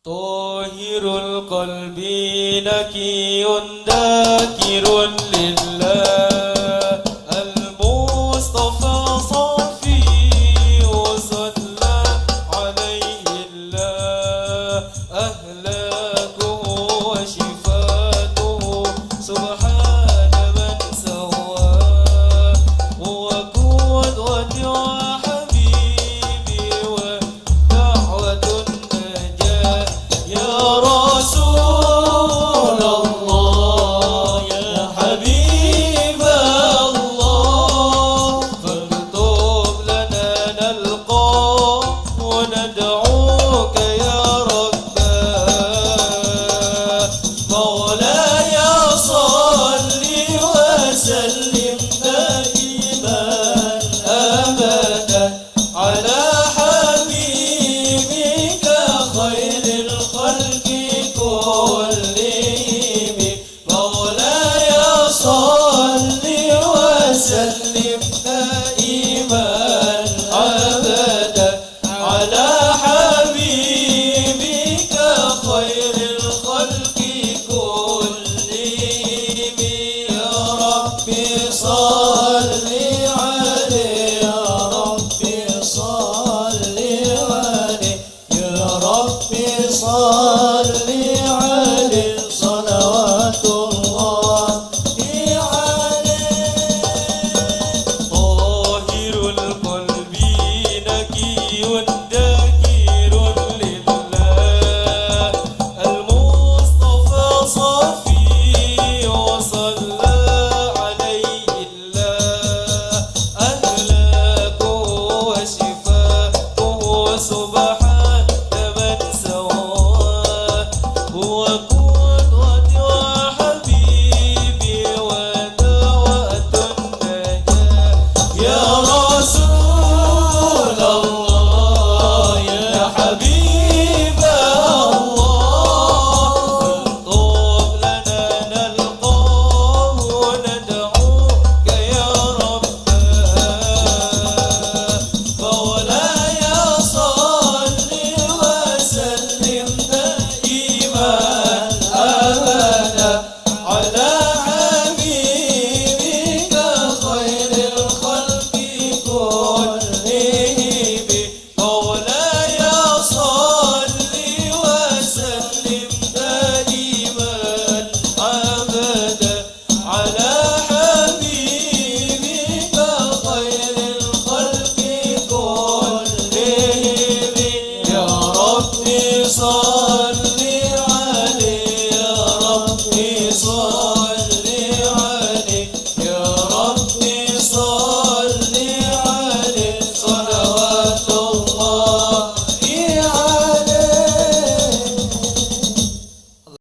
طاهر القلب نكي ذاكر لله المصطفى صافي وصلى عليه الله أهلاكه وشفاته سبحان من سواه هو قوة وحبيبي ودعوة النجاة يا رسول الله يا حبيب الله فاكتب لنا نلقاه وندعوك يا رباه مولاي صل وسلم دائما أبدا على حبيبك خير الخلق كلهم مولاي صل وسلم دائما أبدا على حبيبك خير الخلق كلهم يا ربي صل عليه يا ربي صل عليه يا ربي صل عليه صلوات الله عليه طاهر القلب نكي ذاكر لله المصطفى صافي وصلى عليه الله أهلاكه وشفاءه سبحان من سواه هو قوة وحبيبي ودعوة النجاة يا رسول الله يا حبيب الله اكتب لنا نلقاه وندعوك يا رباه مولاي صل وسلم دائما أبدا على حبيبك خير الخلق كلهم مولاي صل وسلم دائما أبدا على حبيبك خير الخلق كلهم يا ربي صل